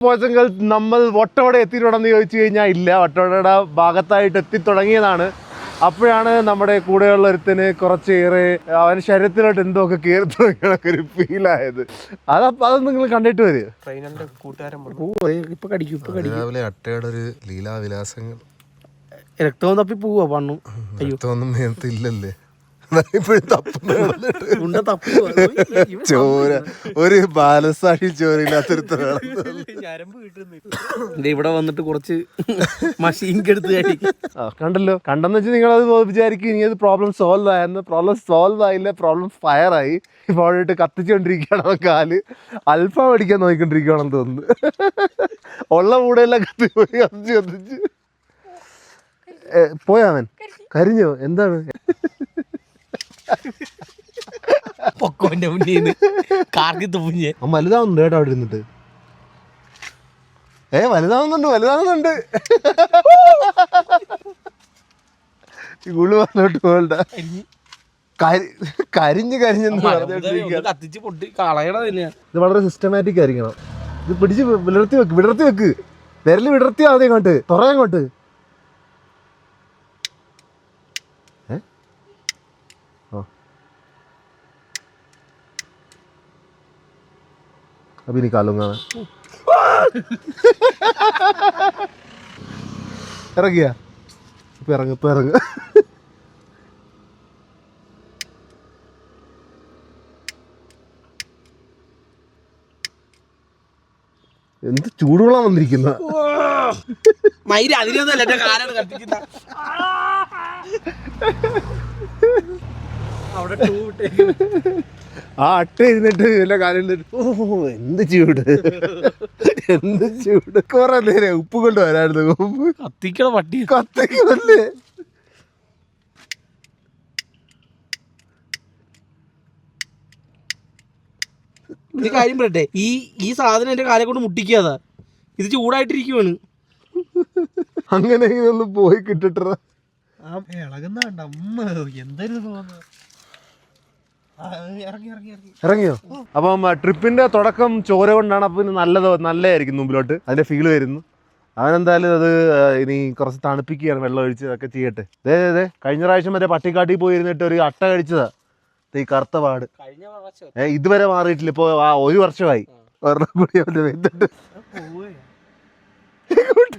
പോച്ചങ്ങൾ നമ്മൾ വട്ടവട എത്തിയിട്ടുണ്ടെന്ന് ചോദിച്ചു കഴിഞ്ഞാൽ ഇല്ല, വട്ടവടയുടെ ഭാഗത്തായിട്ട് എത്തിത്തുടങ്ങിയതാണ്. അപ്പോഴാണ് നമ്മുടെ കൂടെയുള്ള ഒരുത്തിന് കുറച്ചേറെ അവൻ്റെ ശരീരത്തിലോട്ട് എന്തോ ഒക്കെ കയറി തുടങ്ങിയൊക്കെ ഒരു ഫീലായത്. അത് നിങ്ങൾ കണ്ടിട്ട് വരിക. രാവിലെ അട്ടയുടെ ഒരു ലീലാവിലാസങ്ങൾ. രക്തവും തപ്പി പോവാ പണ്ണു. രക്തമൊന്നും നേരത്തില്ലല്ലേ, ചോര ഒരു ബാലസാക്ഷി ചോരയില്ലാത്തൊരുത്ത ഇവിടെ വന്നിട്ട് കുറച്ച് മഷീൻക്ക് എടുത്ത് കഴിക്കും. കണ്ടല്ലോ, കണ്ടെന്ന് വെച്ചാൽ നിങ്ങളത് വിചാരിക്കും ഇനി അത് പ്രോബ്ലം സോൾവ് ആയെന്ന്. പ്രോബ്ലം സോൾവ് ആയില്ല, പ്രോബ്ലം ഫയർ ആയി. ഇപ്പോഴിട്ട് കത്തിച്ചുകൊണ്ടിരിക്കുകയാണോ കാല്, അൽഫാം അടിക്കാൻ നോക്കിക്കൊണ്ടിരിക്കുകയാണെന്ന് തോന്നുന്നു. ഉള്ള കൂടെയെല്ലാം കത്തിച്ച് പോയാവൻ കരിഞ്ഞോ എന്താണ്? പൊക്കോന്റെ മുന്നീന്ന് കാർക്കി തുപ്പിഞ്ഞ് വലുതാവുന്നുണ്ട് കേട്ടോ അവിടെ ഇരുന്നിട്ട്. വലുതാവുന്നുണ്ട് ഗുളു വന്നോട്ട് പോകണ്ട. കരിഞ്ഞെന്ന് കത്തിച്ച് പൊട്ടി കളയണ തന്നെയാണ്. ഇത് വളരെ സിസ്റ്റമാറ്റിക് ആയിരിക്കണം. ഇത് പിടിച്ച് വിടർത്തി വെക്ക് വിരല് വിടർത്തി ആദ്യം അങ്ങോട്ട് തുറയങ്ങോട്ട്. അപ്പൊ ഇനി കാലുങ്ങാണ് ഇറങ്ങിയ ഇപ്പൊ ഇറങ്ങ. എന്ത് ചൂടുവെള്ളം വന്നിരിക്കുന്ന മയില് അതിലൊന്നല്ല എന്റെ കാലാണ് കത്തിക്കുന്ന. അവിടെ ആ അട്ട ഇരുന്നിട്ട് എന്റെ കാലിൽ എന്ത് ചൂട് കുറെ നേരം ഉപ്പ് കൊണ്ട് വരായിരുന്നു. കത്തിക്കണ പട്ടി കത്തിക്കല്ലേ. ഒരു കാര്യം പറയട്ടെ, ഈ സാധനം എന്റെ കാലെ കൊണ്ട് മുട്ടിക്കാതാ. ഇത് ചൂടായിട്ടിരിക്കുവാണ്. അങ്ങനെ ഒന്ന് പോയി കിട്ടിട്ട ഇളകുന്ന എന്തായിരുന്നു തോന്നുന്നത്. ഇറങ്ങിയോ? അപ്പം ട്രിപ്പിന്റെ തുടക്കം ചോര കൊണ്ടാണ്. അപ്പം നല്ലതായിരിക്കും മുമ്പിലോട്ട് അതിന്റെ ഫീൽ വരുന്നു. അവനെന്തായാലും അത് ഇനി കുറച്ച് തണുപ്പിക്കുകയാണ്, വെള്ളം ഒഴിച്ച് അതൊക്കെ ചെയ്യട്ടെ. അതെ കഴിഞ്ഞ പ്രാവശ്യം മറ്റേ പട്ടിക്കാട്ടിൽ പോയിരുന്നിട്ട് ഒരു അട്ട കഴിച്ചതാ, ഈ കറുത്ത പാട്. ഇതുവരെ മാറിയിട്ടില്ല. ഇപ്പൊ 1 വർഷമായി. ഒരെണ്ണം കൂടി അവന്റെ വെച്ചിട്ട്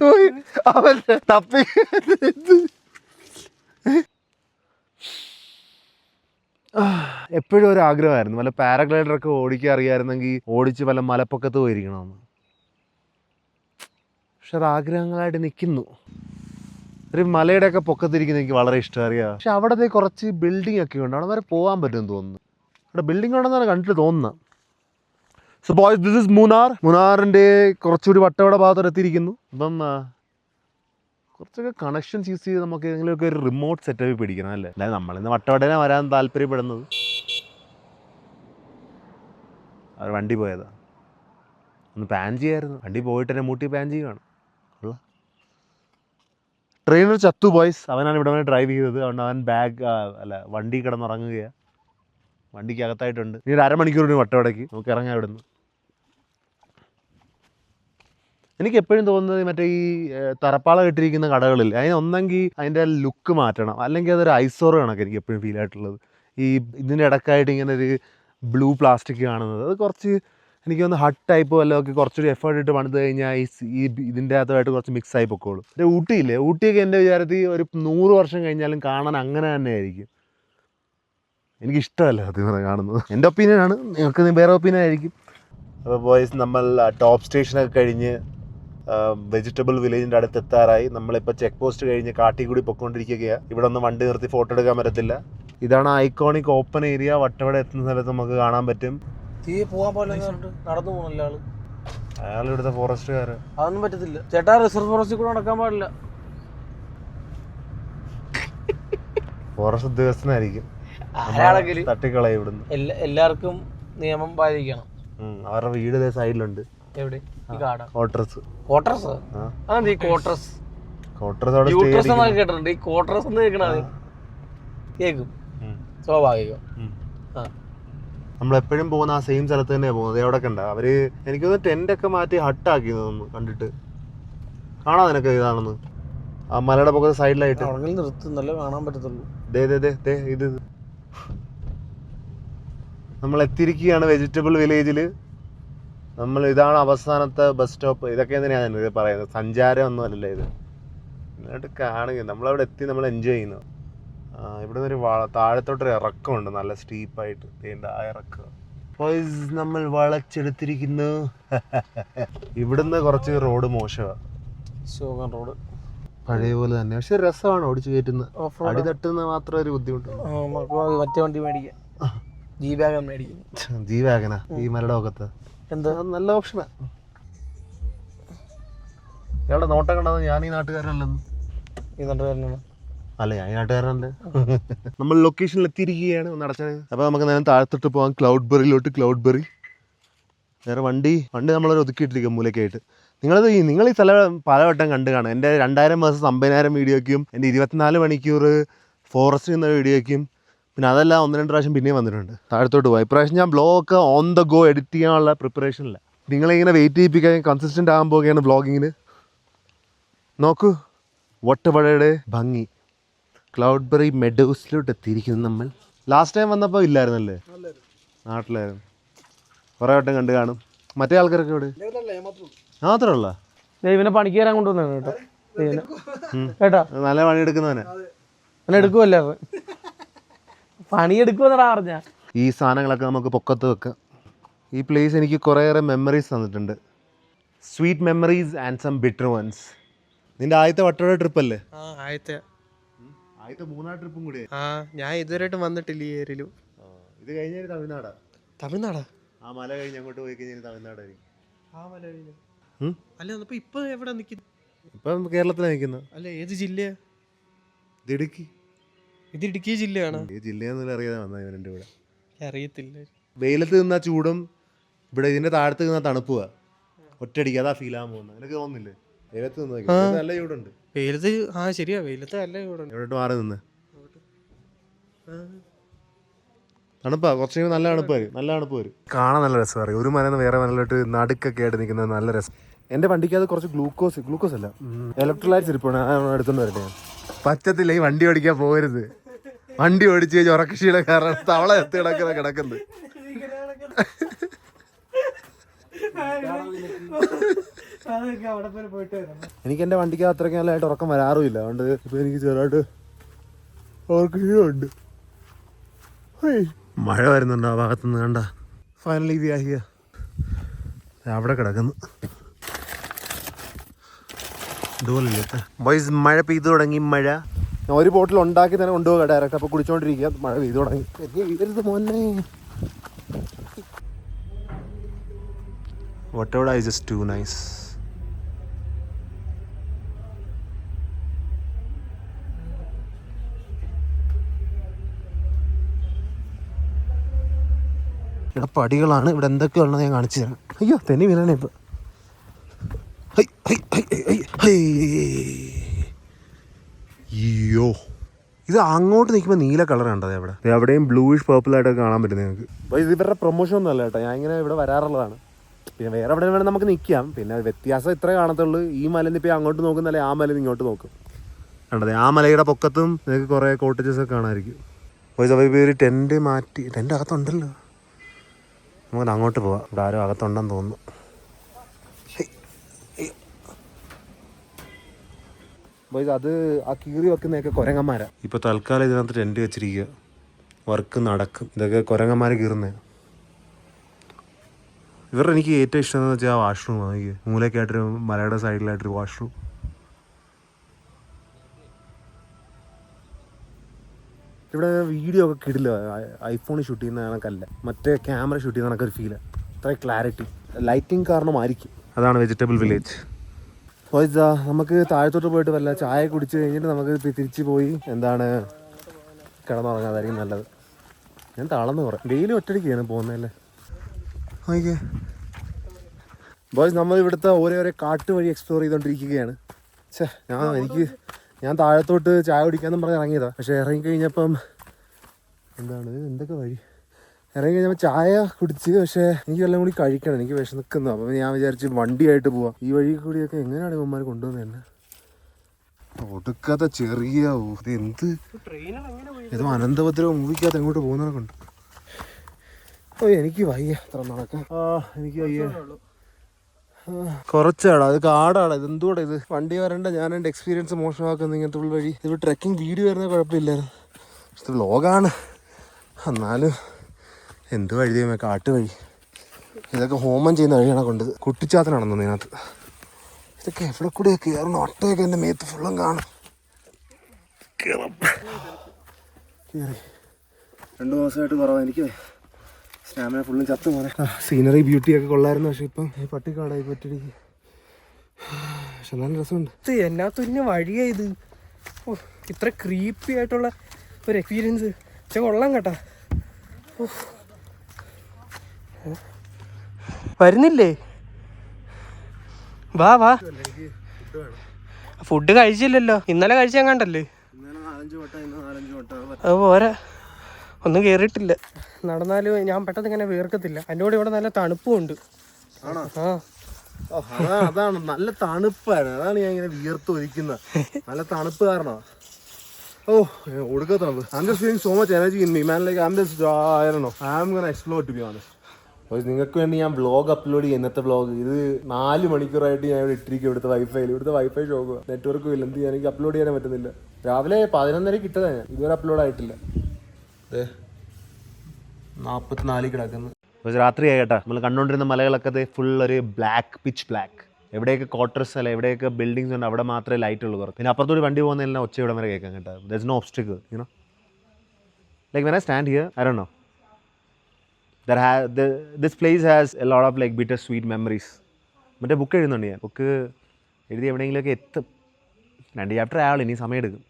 പോയി അവന്റെ തപ്പി. എപ്പോഴും ഒരു ആഗ്രഹമായിരുന്നു വല്ല പാരഗ്ലൈഡറൊക്കെ ഓടിക്കാൻ അറിയാമായിരുന്നെങ്കിൽ ഓടിച്ച് വല്ല മലപ്പൊക്കത്ത് പോയിരിക്കണമെന്ന്. പക്ഷെ അത് ആഗ്രഹങ്ങളായിട്ട് നിൽക്കുന്നു. ഒരു മലയുടെയൊക്കെ പൊക്കത്തിരിക്കുന്ന എനിക്ക് വളരെ ഇഷ്ടം അറിയാം. പക്ഷെ അവിടെ കുറച്ച് ബിൽഡിംഗ് ഒക്കെ ഉണ്ട്, അവിടെ വരെ പോകാൻ പറ്റുമെന്ന് തോന്നുന്നു. അവിടെ ബിൽഡിംഗ് ഉണ്ടെന്നാണ് കണ്ടിട്ട് തോന്നുന്നത്. സോ ബോയ്സ്, ദിസ് ഇസ് മൂന്നാറിൻ്റെ കുറച്ചുകൂടി വട്ടവട ഭാഗത്തോടെ എത്തിയിരിക്കുന്നു. അപ്പം കുറച്ചൊക്കെ കണക്ഷൻസ് യൂസ് ചെയ്ത് നമുക്ക് ഏതെങ്കിലുമൊക്കെ ഒരു റിമോട്ട് സെറ്റപ്പ് പിടിക്കണം അല്ലേ. അതായത് നമ്മളിന്ന് വട്ടവടനെ വരാൻ താല്പര്യപ്പെടുന്നത്. അവർ വണ്ടി പോയതാ, ഒന്ന് പാൻ ചെയ്യായിരുന്നു. വണ്ടി പോയിട്ട് തന്നെ മൂട്ടി പാൻ ചെയ്യുകയാണ്. ഉള്ള ട്രെയിനർ ചത്തു ബോയ്സ്, അവനാണ് ഇവിടെ വരെ ഡ്രൈവ് ചെയ്തത്. അതുകൊണ്ട് അവൻ വണ്ടി കിടന്നുറങ്ങുകയാണ്. വണ്ടിക്ക് അകത്തായിട്ടുണ്ട്. ഇനി ഒരു അരമണിക്കൂറിന് വട്ടവടയ്ക്ക് നമുക്ക് ഇറങ്ങാം ഇവിടുന്ന്. എനിക്ക് എപ്പോഴും തോന്നുന്നത് മറ്റേ ഈ തറപ്പാള കെട്ടിരിക്കുന്ന കടകളിൽ ഒന്നെങ്കിൽ അതിൻ്റെ ലുക്ക് മാറ്റണം, അല്ലെങ്കിൽ അതൊരു ഐസോറ് കണക്ക് എനിക്ക് എപ്പോഴും ഫീൽ ആയിട്ടുള്ളത്. ഈ ഇതിൻ്റെ ഇടക്കായിട്ട് ഇങ്ങനെ ഒരു ബ്ലൂ പ്ലാസ്റ്റിക് കാണുന്നത്, അത് കുറച്ച് എനിക്ക് തോന്നുന്നു ഹട്ട് ടൈപ്പ് വല്ലതൊക്കെ കുറച്ചൊരു എഫേർട്ട് ഇട്ട് പണിത് കഴിഞ്ഞാൽ ഈ ഇതിൻ്റെ അകത്തായിട്ട് കുറച്ച് മിക്സ് ആയി പൊക്കോളും. പിന്നെ ഊട്ടിയൊക്കെ എൻ്റെ വിചാരത്തിൽ ഒരു 100 വർഷം കഴിഞ്ഞാലും കാണാൻ അങ്ങനെ തന്നെ ആയിരിക്കും. എനിക്കിഷ്ടമല്ല അത് കാണുന്നത്. എൻ്റെ ഒപ്പീനിയനാണ്, നിങ്ങൾക്ക് വേറെ ഒപ്പീനിയൻ ആയിരിക്കും. അപ്പോൾ ബോയ്സ്, നമ്മൾ ടോപ്പ് സ്റ്റേഷനൊക്കെ കഴിഞ്ഞ് വെജിറ്റബിൾ വില്ലേജിൻ്റെ അടുത്ത് എത്താറായി. നമ്മളിപ്പോൾ ചെക്ക് പോസ്റ്റ് കഴിഞ്ഞ് കാട്ടി കൂടി പൊയ്ക്കൊണ്ടിരിക്കുകയാണ്. ഇവിടെ ഒന്ന് വണ്ടി നിർത്തി ഫോട്ടോ എടുക്കാൻ പറ്റത്തില്ല. ഇതാണ് ഐക്കോണിക് ഓപ്പൺ ഏരിയ. വട്ടവട എത്തുന്ന സ്ഥലത്ത് നമുക്ക് കാണാൻ പറ്റും. നടന്നു പോകുന്നില്ല അയാൾ ഇവിടുത്തെ ഫോറസ്റ്റുകാര്. അതൊന്നും പറ്റത്തില്ല ചേട്ടാ, റിസർവ് ഫോറസ്റ്റിൽ കൂടെ നടക്കാൻ പാടില്ല. ഫോറസ്റ്റ് ഉദ്യോഗസ്ഥനായിരിക്കും, തട്ടിക്കളയും ഇവിടുന്ന്. എല്ലാവർക്കും നിയമം പാലിക്കണം. അവരുടെ വീട് സൈഡിലുണ്ട്. എവിടെ? കേട്ടിട്ടുണ്ട്. ഈ കോട്ടറസ് എന്ന് കേൾക്കണത് കേൾക്കും, സ്വാഭാവികം. നമ്മളെപ്പോഴും പോകുന്ന ആ സെയിം സ്ഥലത്ത് തന്നെയാണ് പോകുന്നത്. എവിടെ കണ്ട അവര് എനിക്കൊന്ന് ടെൻ്റൊക്കെ മാറ്റി ഹട്ടാക്കി തോന്നുന്നു കണ്ടിട്ട്. കാണാം നിനക്ക് ഇതാണെന്ന് ആ മലയുടെ പൊക്കത്ത് സൈഡിലായിട്ട് നിർത്തുന്നല്ലേ കാണാൻ പറ്റത്തുള്ളൂ. ദേ ഇത് നമ്മൾ എത്തിയിരിക്കുകയാണ് വെജിറ്റബിൾ വില്ലേജിൽ. ഇതാണ് അവസാനത്തെ ബസ് സ്റ്റോപ്പ്. ഇതൊക്കെ എന്തിനാണ് ഇത് പറയുന്നത്, സഞ്ചാരം ഒന്നും അല്ലല്ലോ ഇത്. എന്നിട്ട് കാണുക നമ്മളവിടെ എത്തി, നമ്മൾ എൻജോയ് ചെയ്യുന്നു. ഇവിടെ നിന്നൊരു താഴത്തോട്ടൊരു ഇറക്കമുണ്ട് നല്ല സ്റ്റീപ്പായിട്ട്. ആ ഇറക്കം നമ്മൾ വളച്ചെടുത്തിരിക്കുന്നു. ഇവിടുന്ന് കുറച്ച് റോഡ് മോശമാണ്, റോഡ് പഴയ പോലെ തന്നെ. പക്ഷെ രസമാണ് ഓടിച്ചു കയറ്റുന്നത്. അടി തട്ടുന്ന മാത്രം ഒരു ബുദ്ധിമുട്ടുണ്ട്. മറ്റേ വണ്ടി മേടിക്കാം, G-Wagon മേടിക്കും. G-Wagon ഈ മലയുടെ ഒക്കത്ത് എന്താ നല്ല ഓപ്ഷനാ. ഇയാളുടെ നോട്ടം കണ്ടത് ഞാൻ ഈ നാട്ടുകാരനല്ലെന്ന്. ഈ നാട്ടുകാരനാണ് അല്ല, ഞാൻ ഈ നാട്ടുകാരനല്ലേ. നമ്മൾ ലൊക്കേഷനിൽ എത്തിയിരിക്കുകയാണ്. ഒന്ന് അടച്ചത്. അപ്പോൾ നമുക്ക് നേരം താഴത്തോട്ട് പോകാം, ക്ലൗഡ് ബെറി. വേറെ വണ്ടി നമ്മളൊരു ഒതുക്കിയിട്ടിരിക്കും മൂലക്കായിട്ട്. നിങ്ങൾ ഈ സ്ഥലം പലവട്ടം കണ്ടു കാണും. എൻ്റെ 2000 വേഴ്സസ് 50,000 വീഡിയോയ്ക്കും എൻ്റെ 24 മണിക്കൂർ ഫോറസ്റ്റ് എന്ന വീഡിയോയ്ക്കും, പിന്നെ അതെല്ലാം 1-2 പ്രാവശ്യം പിന്നെയും വന്നിട്ടുണ്ട്. താഴത്തോട്ട് പോകാം. ഇപ്രാവശ്യം ഞാൻ ബ്ലോഗൊക്കെ ഓൺ ദ ഗോ എഡിറ്റ് ചെയ്യാനുള്ള പ്രിപ്പറേഷനില്ല. നിങ്ങളിങ്ങനെ വെയിറ്റ് ചെയ്യിപ്പിക്കാൻ കൺസിസ്റ്റൻ്റ് ആകാൻ പോവുകയാണ് ബ്ലോഗിങ്ങിന്. നോക്കൂ വട്ടവടയുടെ ഭംഗി. ക്ലൗഡ് ബെറി മെഡോസിലോട്ട് എത്തിയിരിക്കുന്നു നമ്മൾ. ലാസ്റ്റ് ടൈം വന്നപ്പോൾ ഇല്ലായിരുന്നല്ലേ, നാട്ടിലായിരുന്നു. കുറേ വട്ടം കണ്ടു കാണും. മറ്റേ ആൾക്കാരൊക്കെ ഇവിടെ മാത്രമല്ല ഇവനെ പണിക്ക് കയറാൻ കൊണ്ടുവന്നാണ് കേട്ടോ. കേട്ടോ നല്ല പണിയെടുക്കുന്നവനെ എടുക്കുമല്ലേ, പണിയെടുക്കുമെന്നടാ പറഞ്ഞ. ഈ സാധനങ്ങളൊക്കെ നമുക്ക് പൊക്കത്ത് വെക്കാം. ഈ പ്ലേസ് എനിക്ക് കുറേയേറെ മെമ്മറീസ് തന്നിട്ടുണ്ട്. Sweet memories and some bitter ones. നിന്റെ ആദ്യത്തെ വട്ടവട ട്രിപ്പല്ലേ? ആദ്യത്തെ 3-ാം ട്രിപ്പും കൂടി. ഞാൻ ഇതുവരെയായിട്ടും വന്നിട്ടില്ല ഈ ഏരിയയിലും. ഇത് കഴിഞ്ഞാൽ തമിഴ്നാടാ. ആ മല കഴിഞ്ഞ് അങ്ങോട്ട് പോയി കഴിഞ്ഞാൽ തമിഴ്നാടായിരിക്കും. ആ മല കഴിഞ്ഞു അല്ല. അപ്പൊ ഇപ്പൊ എവിടെ നിൽക്കുന്നു? ഇപ്പം കേരളത്തിലാണ് നിൽക്കുന്നത്. അല്ല, ഏത് ജില്ലയാ? ഇത് ഇടുക്കി. ഇത് ഇടുക്കി ജില്ലയാണ്. ഈ ജില്ലയെന്നല്ല അറിയാതെ വന്നത് ഇവൻ്റെ ഇവിടെ. അറിയത്തില്ല. വെയിലത്ത് നിന്ന ചൂടും ഇവിടെ ഇതിന്റെ താഴത്ത് നിന്ന തണുപ്പുവാ ഒറ്റയടിക്ക്. അതാ ഫീൽ ആകാൻ പോകുന്നത്. നിനക്ക് തോന്നുന്നില്ലേ? വെയിലത്ത് നിന്ന് നല്ല ചൂടുണ്ട്. വെയിലത്ത് ശരിയാ, വെയിലത്ത് നല്ല ചൂടുണ്ട്. എവിടെ മാറി നിന്ന് തണുപ്പാ. കുറച്ച് കഴിയുമ്പോൾ നല്ല തണുപ്പ് വരും. കാണാൻ നല്ല രസം അറിയാം. ഒരു മലന്ന് വേറെ മലയിലോട്ട് നടുക്കൊക്കെ ആയിട്ട് നിൽക്കുന്നത് നല്ല രസം. എൻ്റെ വണ്ടിക്കകത്ത് കുറച്ച് ഗ്ലൂക്കോസ് അല്ല ഇലക്ട്രോലൈറ്റ്സ് ഇരിപ്പാണ്. എടുത്തോണ്ട് വരട്ടെ. പറ്റത്തില്ല, ഈ വണ്ടി ഓടിക്കാൻ പോകരുത്. വണ്ടി ഓടിച്ച് കഴിഞ്ഞാൽ ഉറക്കശീല കാരണം തവള എത്തി കിടക്കുന്നത്. എനിക്ക് എൻ്റെ വണ്ടിക്ക് അത്രയ്ക്ക് നല്ലതായിട്ട് ഉറക്കം വരാറുമില്ല. അതുകൊണ്ട് ഇപ്പം എനിക്ക് ചെറുതായിട്ട് ഉറക്കശീലമുണ്ട്. മഴ വരുന്നുണ്ട് ആ ഭാഗത്തുനിന്ന്. കണ്ട ഫൈനലി വ്യാഹിയ അവിടെ കിടക്കുന്നു. ഇതുപോലെ ബോയ്സ് മഴ പെയ്തു തുടങ്ങി. മഴ ഒരു ബോട്ടിൽ ഉണ്ടാക്കി തന്നെ കൊണ്ടുപോകാം ഡയറക്റ്റ്. അപ്പോൾ കുടിച്ചോണ്ടിരിക്കുക. മഴ പെയ്തു തുടങ്ങി. വീഴരുത് മോനെ. Vattavada is just too nice. ഇവിടെ പടികളാണ്. ഇവിടെ എന്തൊക്കെയുള്ളത് ഞാൻ കാണിച്ചു തരാം. അയ്യോ തെന്നി വീണാണ് ഇപ്പം. അയ്യോ, ഇത് അങ്ങോട്ട് നിൽക്കുമ്പോൾ നീല കളർ കണ്ടത്. അവിടെ എവിടെയും ബ്ലൂയിഷ് പേർപ്പിളായിട്ടൊക്കെ കാണാൻ പറ്റും നിങ്ങൾക്ക്. അപ്പോൾ ഇത് ഇവരുടെ പ്രൊമോഷൻ ഒന്നും അല്ല കേട്ടോ. ഞാൻ ഇങ്ങനെ ഇവിടെ വരാറുള്ളതാണ്. പിന്നെ വേറെ എവിടെ വേണം നമുക്ക് നിൽക്കാം. പിന്നെ വ്യത്യാസം ഇത്രേ കാണത്തുള്ളൂ. ഈ മലയിൽ ഇപ്പോൾ അങ്ങോട്ട് നോക്കുന്നല്ലേ, ആ മലയിൽ ഇങ്ങോട്ട് നോക്കും. കണ്ടത് ആ മലയുടെ പൊക്കത്തും നിങ്ങൾക്ക് കുറേ കോട്ടേജസ് ഒക്കെ കാണാമായിരിക്കും. അപ്പോൾ ഒരു ടെൻറ്റ് മാറ്റി. ടെൻറ്റ് അകത്തുണ്ടല്ലോ. നമുക്ക് അങ്ങോട്ട് പോവാം. ഇവിടെ ആരും അകത്തുണ്ടെന്ന് തോന്നുന്നു. ബോയ്സ് അത് ആ കീറി വെക്കുന്നതൊക്കെ കുരങ്ങന്മാരാ. ഇപ്പോൾ തൽക്കാലം ഇതിനകത്ത് ടെൻറ്റ് വെച്ചിരിക്കുക. വർക്ക് നടക്കും. ഇതൊക്കെ കുരങ്ങന്മാർ കീറുന്നതാണ്. ഇവരുടെ എനിക്ക് ഏറ്റവും ഇഷ്ടം എന്ന് വെച്ചാൽ ആ വാഷ്റൂമാണ്. എനിക്ക് മൂലക്കായിട്ടൊരു മലയുടെ സൈഡിലായിട്ടൊരു വാഷ്റൂം. ഇവിടെ വീഡിയോ ഒക്കെ കിടില്ല. ഐഫോണിൽ ഷൂട്ട് ചെയ്യുന്ന കണക്കല്ല, മറ്റേ ക്യാമറ ഷൂട്ട് ചെയ്യുന്ന കണക്കൊരു ഫീലാണ്. അത്ര ക്ലാരിറ്റി ലൈറ്റിംഗ് കാരണമായിരിക്കും. അതാണ് വെജിറ്റബിൾ വില്ലേജ്. പോയിസാ നമുക്ക് താഴത്തോട്ട് പോയിട്ട് വല്ല ചായ കുടിച്ച് കഴിഞ്ഞിട്ട് നമുക്ക് തിരിച്ച് പോയി കിടന്നുറങ്ങാതായിരിക്കും നല്ലത്. ഞാൻ തളർന്ന് കുറേ. ഡെയിലി ഒറ്റയ്ക്കാണ് പോകുന്നതല്ലേ. ഓക്കെ ബോയ്സ്, നമ്മൾ ഇവിടുത്തെ ഓരോ കാട്ട് വഴി എക്സ്പ്ലോർ ചെയ്തുകൊണ്ടിരിക്കുകയാണ്. ഞാൻ താഴത്തോട്ട് ചായ കുടിക്കാമെന്നും പറഞ്ഞ് ഇറങ്ങിയതാണ്. പക്ഷേ ഇറങ്ങിക്കഴിഞ്ഞപ്പം എന്തൊക്കെ വഴി. ഇറങ്ങി കഴിഞ്ഞപ്പോൾ ചായ കുടിച്ച്, പക്ഷേ എനിക്ക് എല്ലാം കൂടി കഴിക്കണം, എനിക്ക് വിശന്നിക്കുന്നു. അപ്പോൾ ഞാൻ വിചാരിച്ച് വണ്ടിയായിട്ട് പോവാം. ഈ വഴി കൂടിയൊക്കെ എങ്ങനെയാണ് ഇവന്മാർ കൊണ്ടുവന്നത് തന്നെ? ഒടുക്കാത്ത ചെറിയ ഇത് എന്ത് ഇത് അനന്തപത്രം മൂവിക്കകത്ത് എങ്ങോട്ട് പോകുന്നതൊക്കെ ഉണ്ട്. ഓ എനിക്ക് വയ്യ അത്ര നടക്കാൻ. എനിക്ക് വയ്യ. കുറച്ചാടാ, അത് കാടാടാ, ഇത് എന്തുകൂടെ ഇത് വണ്ടി വരണ്ട. ഞാൻ എൻ്റെ എക്സ്പീരിയൻസ് മോശമാക്കുന്ന ഇങ്ങനത്തെ ഉള്ള വഴി. ഇത് ട്രെക്കിംഗ് വീഡിയോ വരുന്ന കുഴപ്പമില്ലായിരുന്നു, ഇത് വ്ലോഗാണ്. എന്നാലും എന്ത് വഴി ചെയ്യുമ്പോൾ കാട്ടുവഴി. ഇതൊക്കെ ഹോമം ചെയ്യുന്ന വഴിയാണ് കൊണ്ടത്. കുട്ടിച്ചാത്തനാണെന്ന് ഇതിനകത്ത്. ഇതൊക്കെ എവിടെ കൂടെയൊക്കെ കയറണം. ഒട്ടയൊക്കെ എൻ്റെ മേത്ത് ഫുള്ളും കാണും. കയറി 2 ദിവസമായിട്ട് കുറവാണ് എനിക്ക്. സ്റ്റാമിന ഫുള്ളും ചത്തു പോലെ. സീനറി ബ്യൂട്ടിയൊക്കെ കൊള്ളായിരുന്നു, പക്ഷെ ഇപ്പം ഈ പട്ടിക്കാടായി പറ്റിടിക്ക്. പക്ഷെ നല്ല രസമുണ്ട്. എന്നാ തുന്ന വഴിയാ ഇത്. ഇത്ര ക്രീപ്പി ആയിട്ടുള്ള ഒരു എക്സ്പീരിയൻസ് പക്ഷെ കൊള്ളാം കേട്ടാ. വരുന്നില്ലേ? വാ വാ. ഫുഡ് കഴിച്ചില്ലല്ലോ, ഇന്നലെ കഴിച്ചാൽ കണ്ടല്ലേ. അത് പോരാ, ഒന്നും കേറിയിട്ടില്ല. നടന്നാലും ഞാൻ പെട്ടെന്ന് ഇങ്ങനെ വീർക്കത്തില്ല. എൻ്റെ കൂടെ ഇവിടെ നല്ല തണുപ്പും ഉണ്ട്. അതാണ് നല്ല തണുപ്പാണ്, അതാണ് ഞാൻ ഇങ്ങനെ വിയർത്തൊലിക്കുന്നത്. നല്ല തണുപ്പ് കാരണമാണ്. ഒടുക്ക തണുപ്പ്. I'm just feeling so much energy in me, man. Like I'm just, I don't know. I'm gonna explore, to be honest. നിങ്ങൾക്ക് വേണ്ടി ഞാൻ വ്ളോഗ് അപ്ലോഡ് ചെയ്യും. ഇന്നത്തെ വ്ളോഗ് ഇത് 4 മണിക്കൂറായിട്ട് ഞാൻ ഇവിടെ ഇട്ടിരിക്കും. ഇവിടുത്തെ വൈഫൈ ഷോക്കുക, നെറ്റ്വർക്കും ഇല്ല. എന്ത് ചെയ്യാൻ, എനിക്ക് അപ്ലോഡ് ചെയ്യാൻ പറ്റുന്നില്ല. രാവിലെ 11:30 ഇട്ടതാണ് ഞാൻ, ഇതുവരെ അപ്ലോഡ് ആയിട്ടില്ല. 44 കിടക്കുന്നു. രാത്രി ആയിട്ടാ നമ്മൾ കണ്ടുകൊണ്ടിരുന്ന മലകളൊക്കെ ഫുൾ ഒരു പിച്ച് ബ്ലാക്ക്. എവിടെയൊക്കെ ക്വാർട്ടേഴ്സ് അല്ല, എവിടെയൊക്കെ ബിൽഡിങ്സ് ഉണ്ട്, അവിടെ മാത്രമേ ലൈറ്റ് ഉള്ളൂ. കുറച്ച് പിന്നെ അപ്പുറത്തോട് വണ്ടി പോകുന്നതിലെല്ലാം ഒച്ച ഇവിടം വരെ കേൾക്കാൻ കേട്ടോ. There is no obstacle, you know. Like when I stand here, I don't know, this place has a lot of like bitter sweet memories. മറ്റേ ബുക്ക് എഴുതുന്നുണ്ട് ഞാൻ. ബുക്ക് എഴുതി എവിടെയെങ്കിലുമൊക്കെ എത്തും. 2 ചാപ്റ്റർ ആവുള്ളൂ, ഇനി സമയം എടുക്കും.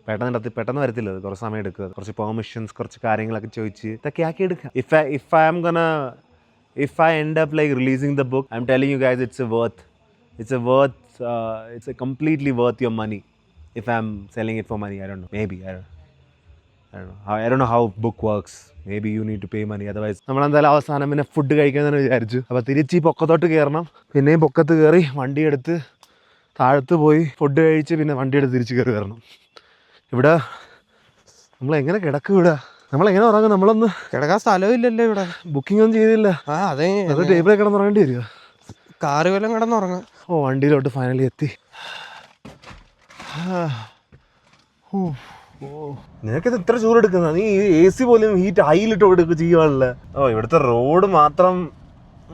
പെട്ടെന്ന് വരത്തില്ല, അത് കുറച്ച് സമയം എടുക്കുക. കുറച്ച് പെർമിഷൻസ്, കുറച്ച് കാര്യങ്ങളൊക്കെ ചോദിച്ച് ഇതൊക്കെ ആക്കി എടുക്കുക. If I end up like releasing the book, I'm telling you guys it's a completely worth your money. If I'm selling it for money, I don't know, maybe I don't know how book works. Maybe you need to pay money, otherwise നമ്മളെന്തായാലും അവസാനം പിന്നെ food കഴിക്കാമെന്ന് വിചാരിച്ചു. അപ്പോൾ തിരിച്ച് ഈ പൊക്കത്തോട്ട് കയറണം. പിന്നെയും പൊക്കത്ത് കയറി വണ്ടി എടുത്ത് താഴത്ത് പോയി ഫുഡ് കഴിച്ച് പിന്നെ വണ്ടി എടുത്ത് തിരിച്ച് കയറി വരണം. ഇവിടെ നമ്മളെങ്ങനെ കിടക്കും? ഇവിടെ നമ്മളെങ്ങനെ ഉറങ്ങും? നമ്മളൊന്ന് കിടക്കാൻ സ്ഥലവും ഇല്ലല്ലോ ഇവിടെ. ബുക്കിംഗ് ഒന്നും ചെയ്തില്ല. അതെ, അത് ടേബിളിൽ കിടന്നുറങ്ങേണ്ടി വരിക. കാറ് വല്ലതും കിടന്നുറങ്ങാം. വണ്ടിയിലോട്ട് ഫൈനലി എത്തി. നിനക്കിത് ഇത്ര ചൂടെടുക്കുന്ന? നീ AC പോലും ഹീറ്റ് ഹൈയിലിട്ട് കൊടുക്കുക ചെയ്യുവാണല്ലേ. ഇവിടുത്തെ റോഡ് മാത്രം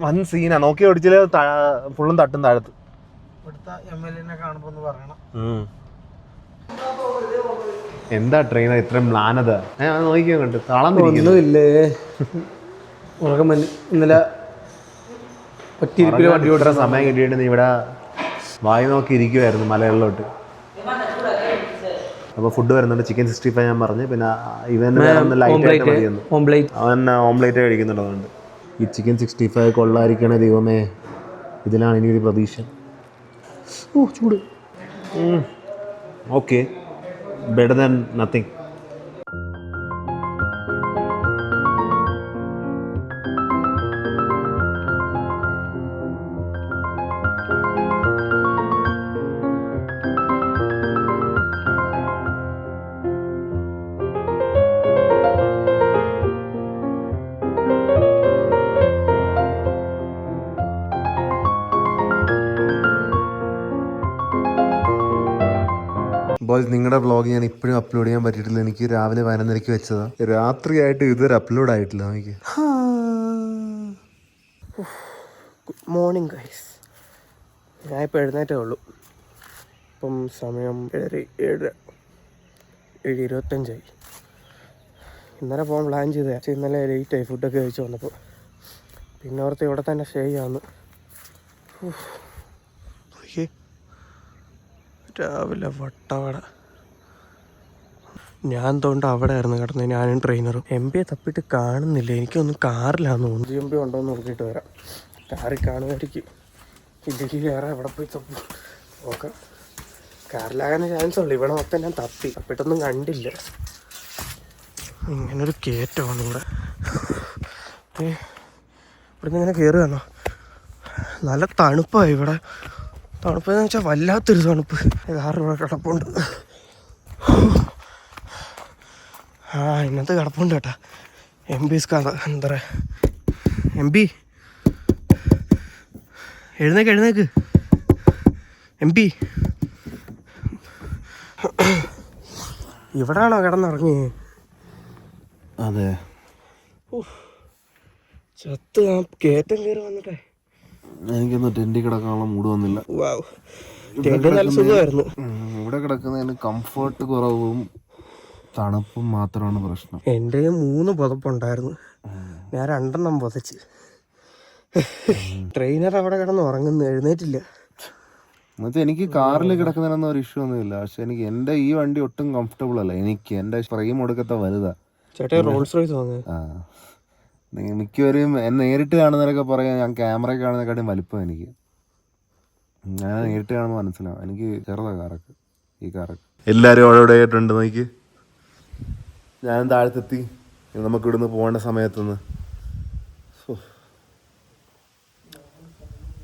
വൻ സീനാ. നോക്കി ഓടിച്ചാൽ ഫുള്ളും തട്ടും താഴത്ത്. ഇവിടുത്തെ MLA കാണുമ്പോ ഒന്ന് പറയണം. എന്താ ട്രെയിൻ ഇത്ര മ്ലാനത? നോക്കിയോ കണ്ട് ഒന്നുമില്ലേ. ഇന്നലെ വണ്ടി ഓടുന്ന സമയം കിട്ടിയിട്ട് നീ ഇവിടെ വായി നോക്കി ഇരിക്കുമായിരുന്നു മലകളിലോട്ട്. അപ്പോൾ ഫുഡ് വരുന്നുണ്ട്. ചിക്കൻ 65 ഞാൻ പറഞ്ഞു. പിന്നെ ഇവന് ലൈറ്റായിട്ട് മതിയെന്ന്. അവൻ ഓംലേറ്റ് കഴിക്കുന്നുണ്ട്. അതുകൊണ്ട് ഈ ചിക്കൻ 65 കൊള്ളായിരിക്കണേ ദൈവമേ. ഇതിലാണ് ഇനി ഒരു പ്രതീക്ഷ. ചൂട്. Okay, better than nothing. Boys, നിങ്ങളുടെ വ്ളോഗ് ഞാൻ ഇപ്പോഴും അപ്ലോഡ് ചെയ്യാൻ പറ്റിയിട്ടില്ല. എനിക്ക് രാവിലെ 11:30 വെച്ചതാണ്. രാത്രിയായിട്ട് ഇതുവരെ അപ്ലോഡ് ആയിട്ടില്ല. എനിക്ക് ഗുഡ് മോർണിംഗ് ഗൈസ്. ഞാൻ ഇപ്പോൾ എഴുന്നേറ്റേ ഉള്ളൂ. ഇപ്പം സമയം 7:25. ഇന്നലെ പോകാൻ പ്ലാൻ ചെയ്തേ, പക്ഷേ ഇന്നലെ ലേറ്റായി ഫുഡൊക്കെ കഴിച്ച് വന്നപ്പോൾ. പിന്നെ ഓർത്ത് ഇവിടെ തന്നെ സ്റ്റേ ചെയ്യാമെന്ന്. രാവിലെ വട്ടവട. ഞാൻ തോണ്ട് അവിടെ ആയിരുന്നു കിടന്നത്, ഞാനും ട്രെയിനറും. MP തപ്പിയിട്ട് കാണുന്നില്ല. എനിക്കൊന്നും കാറിലാന്ന് തോന്നുന്നു. MP ഉണ്ടോയെന്ന് നോക്കിയിട്ട് വരാം. കാറിൽ കാണുമായിരിക്കും. ഇല്ലെങ്കിൽ വേറെ എവിടെ പോയി തപ്പി നോക്കാം. കാറിലാകാൻ ചാൻസ് ഉള്ളു. ഇവിടെ മൊത്തം ഞാൻ തപ്പിയിട്ടൊന്നും കണ്ടില്ല. ഇങ്ങനൊരു കയറ്റമാണ് ഇവിടെ. ഇവിടുന്ന് ഇങ്ങനെ കയറുകയാണോ? നല്ല തണുപ്പാണ് ഇവിടെ. തണുപ്പെന്ന് വെച്ചാൽ വല്ലാത്തൊരു തണുപ്പ്. കാറ് ഇവിടെ കിടപ്പുണ്ട്. ഇന്നത്തെ കിടപ്പുണ്ട് കേട്ടാ. MP എന്താ പറയുക, MP എഴുന്നേക്ക് MP ഇവിടാണോ കിടന്നിറങ്ങി? അതെ, ചത്ത് ആ കയറ്റം കയറി വന്നിട്ടേ എനിക്കൊന്നും ടെൻറ്റിൽ കിടക്കാനുള്ള മൂഡ് വന്നില്ല. ടെന്റ് നല്ല സുഖമായിരുന്നു. ഇവിടെ കിടക്കുന്നതിന് കംഫർട്ട് കുറവും തണുപ്പും മാത്രമാണ് പ്രശ്നം. എൻ്റെ 3 പുതപ്പുണ്ടായിരുന്നു, ഞാൻ 2 പുതച്ച്. ട്രെയിനർ അവിടെ കിടന്ന് ഉറങ്ങുന്നു, എഴുന്നേറ്റില്ല. എന്നുവെച്ചാൽ എനിക്ക് കാറിൽ കിടക്കുന്നതിനൊന്നും ഒരു ഇഷ്യൂ ഒന്നുമില്ല, പക്ഷെ എനിക്ക് എൻ്റെ ഈ വണ്ടി ഒട്ടും കംഫർട്ടബിൾ അല്ല. എൻ്റെ ഫ്രെയിം കൊടുക്കത്തെ വലുതാ. ചേട്ടാ റോൾസ് റോയ്സ് വാങ്ങുക. മിക്കവരും എന്നെ നേരിട്ട് കാണുന്നവരൊക്കെ പറയാം ഞാൻ ക്യാമറയിൽ കാണുന്നതിനെക്കാട്ടും വലിപ്പം എനിക്ക്. ഞാൻ നേരിട്ട് കാണുമ്പോൾ മനസ്സിലാവും എനിക്ക് ചെറുതാ കാറൊക്കെ, ഈ കാറൊക്കെ. എല്ലാവരും അവിടെ ആയിട്ടുണ്ട് നോക്കി. ഞാൻ താഴത്തെത്തി. നമുക്ക് ഇവിടുന്ന് പോകേണ്ട സമയത്തുനിന്ന്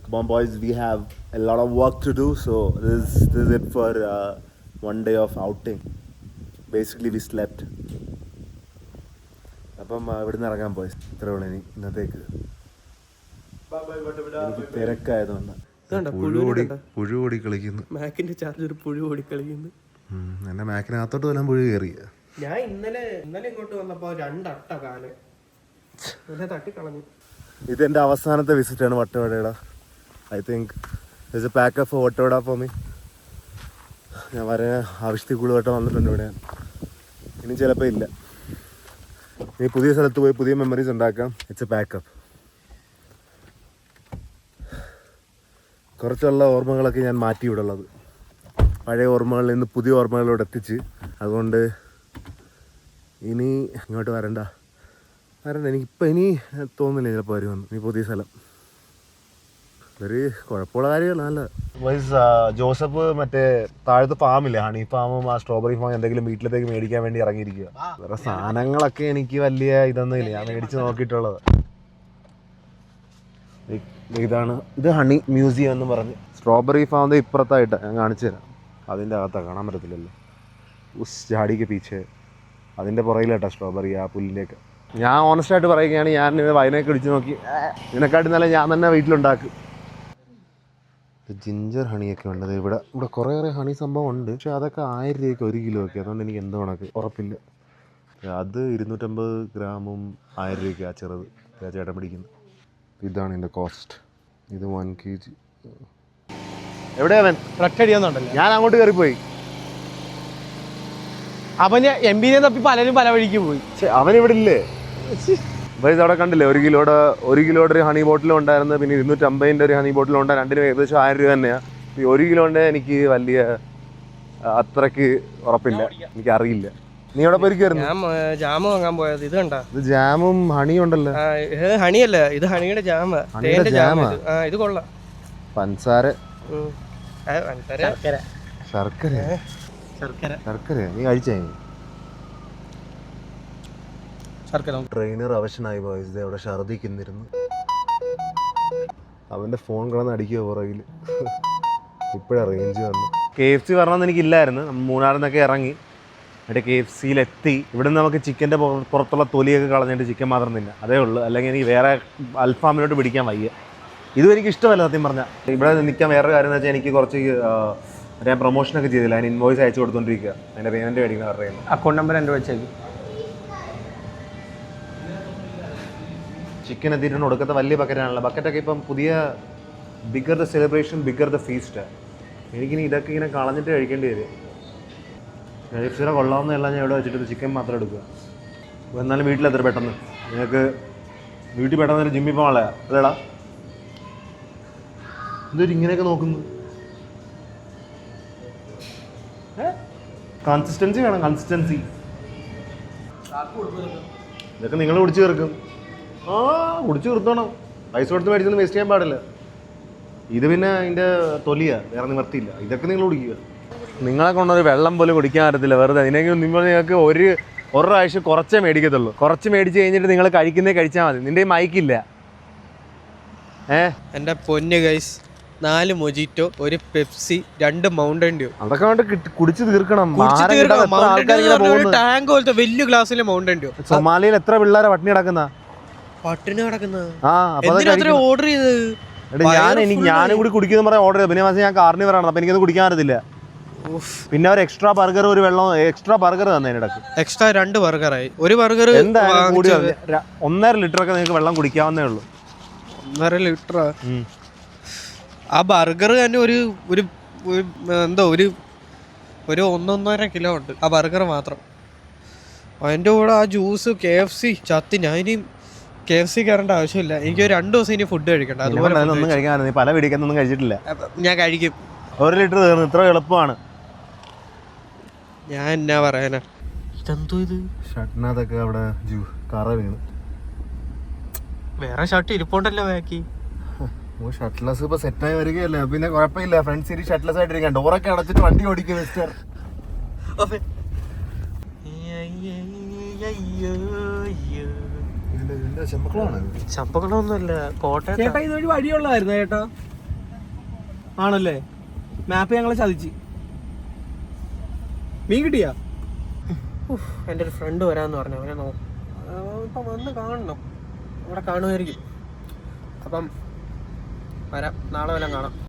Come on boys, we have a lot of work to do, so this is it for one day of outing. Basically we slept. അപ്പം ഇവിടുന്ന് ഇറങ്ങാൻ പോയി. ഇത്ര ഉള്ളൂ ഇനി ഇന്നത്തേക്ക്. എനിക്ക് തിരക്കായതുകൊണ്ട് പുഴു ഓടി കളിക്കുന്നു. മാക്കിന്റെ ചാർജർ പുഴു ഓടി കളിക്കുന്നു. എന്റെ മാക്കിനകത്തോട്ട് വരാൻ പുഴു കയറിയ. ഞാൻ ഇന്നലെ ഇങ്ങോട്ട് വന്നപ്പോ 2 അട്ട കാല് തട്ടിക്കളഞ്ഞു. ഇതെന്റെ അവസാനത്തെ വിസിറ്റാണ് വട്ടവടയുടെ. I think there's a pack of Vattavada for me. ഞാൻ വരാൻ ആവശ്യത്തിൽ കൂടുതൽ വട്ടം വന്നിട്ടുണ്ട് ഇവിടെ. ഇനി ചിലപ്പോൾ ഇല്ല. ഇനി പുതിയ സ്ഥലത്ത് പോയി പുതിയ മെമ്മറീസ് ഉണ്ടാക്കാം. It's A pack up. കുറച്ചുള്ള ഓർമ്മകളൊക്കെ ഞാൻ മാറ്റി ഇവിടെ ഉള്ളത്. പഴയ ഓർമ്മകളിൽ നിന്ന് പുതിയ ഓർമ്മകളിലൂടെ എത്തിച്ച്. അതുകൊണ്ട് ഇനി ഇങ്ങോട്ട് വരണ്ട. എനിക്കിപ്പോൾ ഇനി തോന്നുന്നില്ല ചിലപ്പോൾ വരുമെന്ന്. ഇനി പുതിയ സ്ഥലം ഒരു കുഴപ്പമുള്ള കാര്യമല്ല. നല്ല ജോസഫ് മറ്റേ താഴത്തെ ഫാമില്ലേ, ഹണി ഫാമും ആ സ്ട്രോബെറി ഫാം എന്തെങ്കിലും വീട്ടിലത്തേക്ക് മേടിക്കാൻ വേണ്ടി ഇറങ്ങിയിരിക്കുക. വേറെ സാധനങ്ങളൊക്കെ എനിക്ക് വലിയ ഇതൊന്നും ഇല്ല, ഞാൻ മേടിച്ച് നോക്കിയിട്ടുള്ളത്. ഇതാണ്, ഇത് ഹണി മ്യൂസിയം എന്ന് പറഞ്ഞ് സ്ട്രോബെറി ഫാമിൻ്റെ ഇപ്പുറത്തായിട്ട് ഞാൻ കാണിച്ചു തരാം. അതിൻ്റെ അകത്താണ്, കാണാൻ പറ്റത്തില്ലല്ലോ. ഉസ് ജാടിക്ക് പീച്ചെ അതിൻ്റെ പുറകിലാട്ടോ സ്ട്രോബെറി ആ പുല്ലിൻ്റെയൊക്കെ. ഞാൻ ഓണസ്റ്റായിട്ട് പറയുകയാണ്, ഞാൻ വയനൊക്കെ ഇടിച്ച് നോക്കി ഇതിനെക്കാട്ടി നല്ല ഞാൻ തന്നെ വീട്ടിലുണ്ടാക്കും. ജിഞ്ചർ ഹണിയൊക്കെ ഉണ്ട് ഇവിടെ. കുറേ ഹണി സംഭവം ഉണ്ട്, പക്ഷെ അതൊക്കെ 1000 രൂപയ്ക്ക് 1 കിലോ ഒക്കെ. അതുകൊണ്ട് എനിക്ക് എന്തോ കണക്ക് ഉറപ്പില്ല. അത് 250 ഗ്രാമും 1000 രൂപയ്ക്ക് ആ ചെറുത് ചേട്ടൻ പിടിക്കുന്നത്. ഇതാണ് എൻ്റെ കോസ്റ്റ്. ഇത് 1 kg. എവിടെയാ അവൻ? ഒറ്റടിയാന്നുണ്ടല്ലോ. ഞാൻ അങ്ങോട്ട് കയറിപ്പോയി. അവന് MP തപ്പി പലരും പല വഴിക്ക് പോയി. അവൻ ഇവിടെ ഇല്ലേ? അവിടെ കണ്ടില്ലേ, 1 കിലോയുടെ ഒരു ഹണി ബോട്ടിലും ഉണ്ടായിരുന്നു. പിന്നെ 250 ഒരു ഹണി ബോട്ടിലും ഉണ്ട്. രണ്ടിനും ഏകദേശം 1000 രൂപ തന്നെയാണ്. 1 കിലോൻ്റെ എനിക്ക് വലിയ അത്രയ്ക്ക് ഉറപ്പില്ല, എനിക്കറിയില്ല. നീ എവിടെ പോയിരിക്കുവായിരുന്നു? ഞാൻ ജാമ് വാങ്ങാൻ പോയത്. ഇത് കണ്ടാ, ഇത് ജാമും ഹണിയും ഉണ്ടല്ലോ. ഹണിയല്ല, ഇത് ഹണിയുടെ ജാമ. ഇത് കൊള്ളാം. പഞ്ചസാര ശർക്കര ശർക്കര നീ കഴിച്ചേ? ട്രെയിനർ അവശനായി ബോയ്സ്. അവിടെ ഛർദിക്കുന്നിരുന്നു. അവൻ്റെ ഫോൺ കിടന്ന് അടിക്കുക പുറകിൽ. ഇപ്പോഴാണ് റേഞ്ച് വന്നു. KFC വരണമെന്ന് എനിക്കില്ലായിരുന്നു. മൂന്നാറിൽ നിന്നൊക്കെ ഇറങ്ങി എന്നിട്ട് KFCയിലെത്തി. ഇവിടെ നിന്ന് നമുക്ക് ചിക്കൻ്റെ പുറത്തുള്ള തൊലിയൊക്കെ കളഞ്ഞിട്ട് ചിക്കൻ മാത്രം തിന്നാം, അതേ ഉള്ളൂ. അല്ലെങ്കിൽ എനിക്ക് വേറെ അൽഫാമിലോട്ട് പിടിക്കാൻ വയ്യ. ഇതും എനിക്ക് ഇഷ്ടമല്ല സത്യം പറഞ്ഞാൽ. ഇവിടെ നിൽക്കാൻ വേറൊരു കാര്യം എന്ന് വെച്ചാൽ എനിക്ക് കുറച്ച് ഞാൻ പ്രൊമോഷനൊക്കെ ചെയ്തില്ല. അതിന് ഇൻവോയ്സ് അയച്ചു കൊടുത്തോണ്ടിരിക്കുക. അതിൻ്റെ പേയ്മെൻറ്റ് മേടിക്കുന്ന പറയുന്നത്. അക്കൗണ്ട് നമ്പർ എൻ്റെ വെച്ചേക്ക്. ചിക്കൻ എത്തിയിട്ടുണ്ട്. ഒടുക്കത്തെ വലിയ ബക്കറ്റാണല്ലോ. ബക്കറ്റൊക്കെ ഇപ്പം പുതിയ bigger the celebration bigger the feast. എനിക്കിനി ഇതൊക്കെ ഇങ്ങനെ കളഞ്ഞിട്ട് കഴിക്കേണ്ടി വരും. KFCയുടെ കൊള്ളാവുന്നതെല്ലാം ഞാൻ ഇവിടെ വെച്ചിട്ട് ചിക്കൻ മാത്രം എടുക്കുക. എന്നാലും വീട്ടിലെത്ര പെട്ടെന്ന് നിങ്ങൾക്ക് വീട്ടിൽ പെട്ടെന്ന് ജിമ്മിൽ പോകാനുള്ള അതേടാ. എന്തൊരു ഇങ്ങനെയൊക്കെ നോക്കുന്നു? കൺസിസ്റ്റൻസി വേണം, കൺസിസ്റ്റൻസി. ഇതൊക്കെ നിങ്ങൾ കുടിച്ച് തീർക്കും. കുടിച്ച് നിർത്തണം. പൈസ കൊടുത്ത് മേടിച്ചൊന്നും വേസ്റ്റ് ചെയ്യാൻ പാടില്ല. ഇത് പിന്നെ അതിൻ്റെ തൊലിയാണ്, വേറെ നിവർത്തിയില്ല. ഇതൊക്കെ നിങ്ങൾ കുടിക്കുക. നിങ്ങളെ കൊണ്ടൊരു വെള്ളം പോലും കുടിക്കാൻ പറ്റത്തില്ല വെറുതെ. അതിനെങ്കിലും നിങ്ങൾക്ക് ഒരു പ്രാവശ്യം കുറച്ചേ മേടിക്കത്തുള്ളൂ. കുറച്ച് മേടിച്ച് കഴിഞ്ഞിട്ട് നിങ്ങൾ കഴിച്ചാൽ മതി. നിന്റെ മൈക്കില്ല. എൻ്റെ പൊന്ന് ഗൈസ്, 4 മൊജിറ്റോ, ഒരു പെപ്സി, 2 മൗണ്ടൻ ഡ്യൂ. അതൊക്കെ കൊണ്ട് കുടിച്ചു തീർക്കണം. ടാങ്ക് പോലത്തെ വലിയ ഗ്ലാസ്സിലെ മൗണ്ടൻ ഡ്യൂ. സൊമാലിയിൽ എത്ര പിള്ളേരെ പട്ടിണി കിടക്കുന്ന പട്ടിണി കിടക്കുന്ന ഓർഡർ ചെയ്തത്. ഞാനും കൂടി കുടിക്കുന്ന പറയാൻ ഓർഡർ ചെയ്തു. പിന്നെ ഞാൻ കാർണിവറാണ്, അപ്പൊ എനിക്കത് കുടിക്കാൻ അറിയത്തില്ല. പിന്നെ ഒരു എക്സ്ട്രാ ബർഗർ, ഒരു വെള്ളം എക്സ്ട്രാ ബർഗർ തന്നതിനിടക്ക്. എക്സ്ട്രാ 2 ബർഗറായി. ഒരു ബർഗർ എന്തായാലും കൂടി 1.5 ലിറ്റർ ഒക്കെ നിങ്ങൾക്ക് വെള്ളം കുടിക്കാവുന്നേ ഉള്ളൂ. 1.5 ലിറ്റർ. ആ ബർഗർ തന്നെ ഒരു എന്തോ ഒരു 1.5 കിലോ ഉണ്ട് ആ ബർഗർ മാത്രം. അതിൻ്റെ കൂടെ ആ ജ്യൂസ്, KFC ചത്തി. ഞാൻ ഇനി KFC കയറേണ്ട ആവശ്യമില്ല. എനിക്ക് 2 ദിവസം ഇനി ഫുഡ് കഴിക്കണ്ട. അതുപോലെ ഒന്നും കഴിക്കാൻ പല പിടിക്കുന്നൊന്നും കഴിച്ചിട്ടില്ല. ഞാൻ കഴിക്കും. 1 ലിറ്റർ തീർന്നു. ഇത്ര എളുപ്പമാണ്. ഞാൻ എന്നാ പറയാനാ. ഇതെന്തോ ഇത് ഷട്ടിനകത്തൊക്കെ അവിടെ കറ വീണ്. വേറെ ഷർട്ട് ഇരിപ്പുണ്ടല്ലോ ബാക്കി. ഷട്ടിലസ് ഇപ്പൊ സെറ്റായി വരികയല്ലേ, പിന്നെ കുഴപ്പമില്ല. ഫ്രണ്ട് സീറ്റ് ഷട്ടിലസ് ആയിട്ടിരിക്കാം. ഡോറൊക്കെ അടച്ചിട്ട് വണ്ടി ഓടിക്കും മിസ്റ്റർ. ചമ്പക്കുളമൊന്നുമല്ല, കോട്ടയം. ചേട്ടാ ഇതൊരു വഴിയുള്ളതായിരുന്നു ചേട്ടാ. ആണല്ലേ? മാപ്പ് ഞങ്ങളെ ചതിച്ച്. മീൻ കിട്ടിയാ? എൻ്റെ ഒരു ഫ്രണ്ട് വരാമെന്ന് പറഞ്ഞു. അവനെ ഇപ്പം വന്ന് കാണണം. അവിടെ കാണുമായിരിക്കും. അപ്പം വരാം, നാളെ വല്ലതും കാണാം.